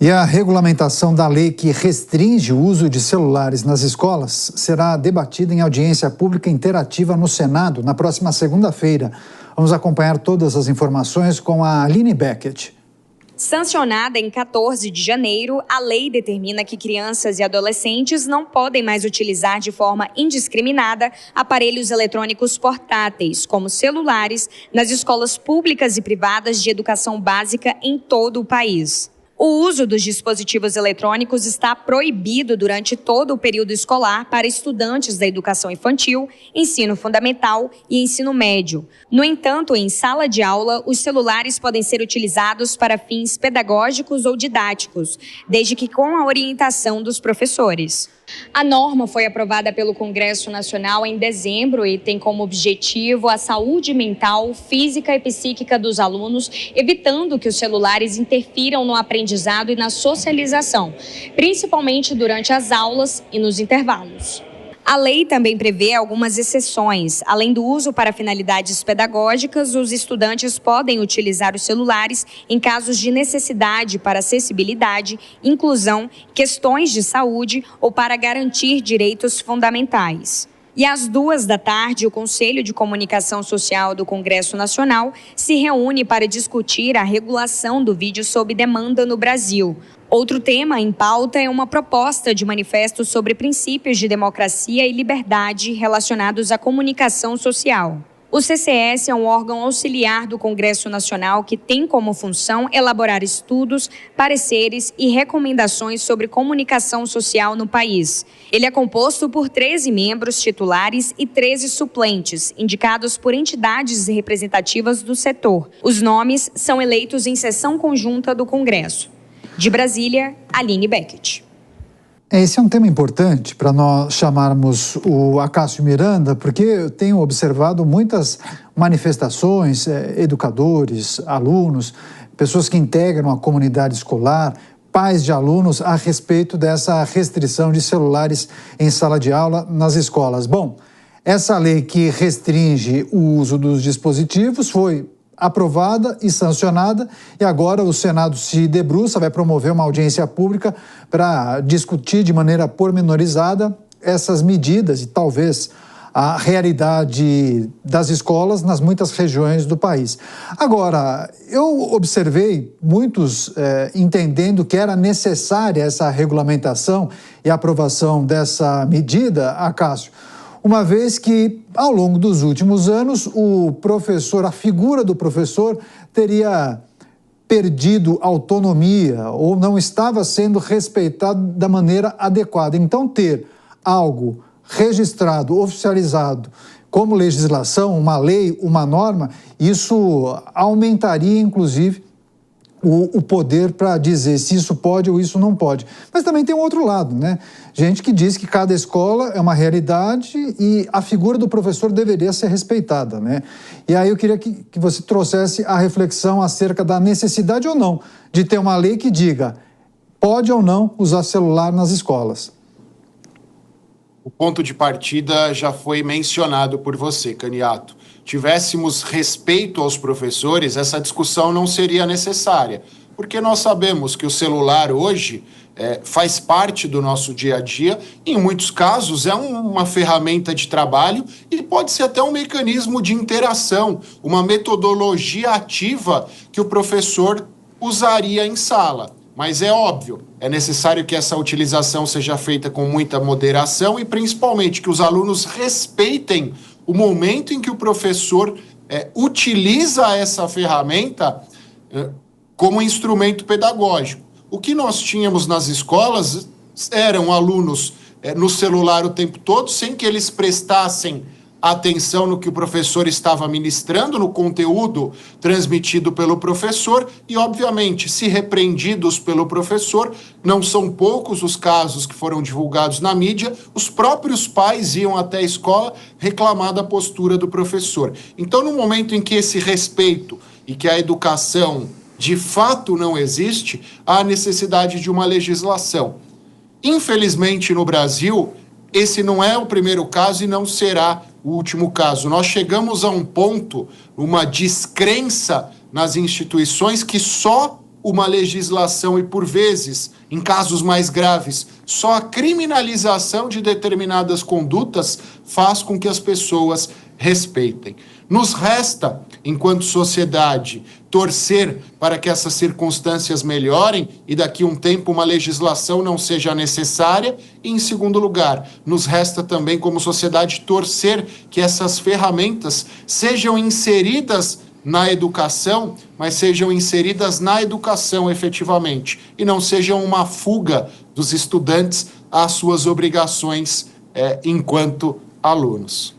E a regulamentação da lei que restringe o uso de celulares nas escolas será debatida em audiência pública interativa no Senado na próxima segunda-feira. Vamos acompanhar todas as informações com a Aline Beckett. Sancionada em 14 de janeiro, a lei determina que crianças e adolescentes não podem mais utilizar de forma indiscriminada aparelhos eletrônicos portáteis, como celulares, nas escolas públicas e privadas de educação básica em todo o país. O uso dos dispositivos eletrônicos está proibido durante todo o período escolar para estudantes da educação infantil, ensino fundamental e ensino médio. No entanto, em sala de aula, os celulares podem ser utilizados para fins pedagógicos ou didáticos, desde que com a orientação dos professores. A norma foi aprovada pelo Congresso Nacional em dezembro e tem como objetivo a saúde mental, física e psíquica dos alunos, evitando que os celulares interfiram no aprendizado e na socialização, principalmente durante as aulas e nos intervalos. A lei também prevê algumas exceções. Além do uso para finalidades pedagógicas, os estudantes podem utilizar os celulares em casos de necessidade para acessibilidade, inclusão, questões de saúde ou para garantir direitos fundamentais. E às 14h, o Conselho de Comunicação Social do Congresso Nacional se reúne para discutir a regulação do vídeo sob demanda no Brasil. Outro tema em pauta é uma proposta de manifesto sobre princípios de democracia e liberdade relacionados à comunicação social. O CCS é um órgão auxiliar do Congresso Nacional que tem como função elaborar estudos, pareceres e recomendações sobre comunicação social no país. Ele é composto por 13 membros titulares e 13 suplentes, indicados por entidades representativas do setor. Os nomes são eleitos em sessão conjunta do Congresso. De Brasília, Aline Beckett. Esse é um tema importante para nós chamarmos o Acácio Miranda, porque eu tenho observado muitas manifestações, educadores, alunos, pessoas que integram a comunidade escolar, pais de alunos, a respeito dessa restrição de celulares em sala de aula nas escolas. Bom, essa lei que restringe o uso dos dispositivos foi aprovada e sancionada, e agora o Senado se debruça, vai promover uma audiência pública para discutir de maneira pormenorizada essas medidas e talvez a realidade das escolas nas muitas regiões do país. Agora, eu observei muitos entendendo que era necessária essa regulamentação e aprovação dessa medida, Acácio, uma vez que, ao longo dos últimos anos, o professor, a figura do professor, teria perdido autonomia ou não estava sendo respeitado da maneira adequada. Então, ter algo registrado, oficializado, como legislação, uma lei, uma norma, isso aumentaria, inclusive, o poder para dizer se isso pode ou isso não pode. Mas também tem um outro lado, né? Gente que diz que cada escola é uma realidade e a figura do professor deveria ser respeitada, né? E aí eu queria que você trouxesse a reflexão acerca da necessidade ou não de ter uma lei que diga pode ou não usar celular nas escolas. O ponto de partida já foi mencionado por você, Caniato. Tivéssemos respeito aos professores, essa discussão não seria necessária, porque nós sabemos que o celular hoje faz parte do nosso dia a dia, e em muitos casos é uma ferramenta de trabalho e pode ser até um mecanismo de interação, uma metodologia ativa que o professor usaria em sala. Mas é óbvio, é necessário que essa utilização seja feita com muita moderação e principalmente que os alunos respeitem o momento em que o professor utiliza essa ferramenta como instrumento pedagógico. O que nós tínhamos nas escolas eram alunos no celular o tempo todo, sem que eles prestassem atenção no que o professor estava ministrando, no conteúdo transmitido pelo professor e, obviamente, se repreendidos pelo professor, não são poucos os casos que foram divulgados na mídia, os próprios pais iam até a escola reclamar da postura do professor. Então, no momento em que esse respeito e que a educação de fato não existe, há necessidade de uma legislação. Infelizmente, no Brasil, esse não é o primeiro caso e não será o último caso. Nós chegamos a um ponto, uma descrença nas instituições que só uma legislação e, por vezes, em casos mais graves, só a criminalização de determinadas condutas faz com que as pessoas respeitem. Nos resta, enquanto sociedade, torcer para que essas circunstâncias melhorem e daqui a um tempo uma legislação não seja necessária. E, em segundo lugar, nos resta também, como sociedade, torcer que essas ferramentas sejam inseridas na educação, mas sejam inseridas na educação efetivamente e não sejam uma fuga dos estudantes às suas obrigações enquanto alunos.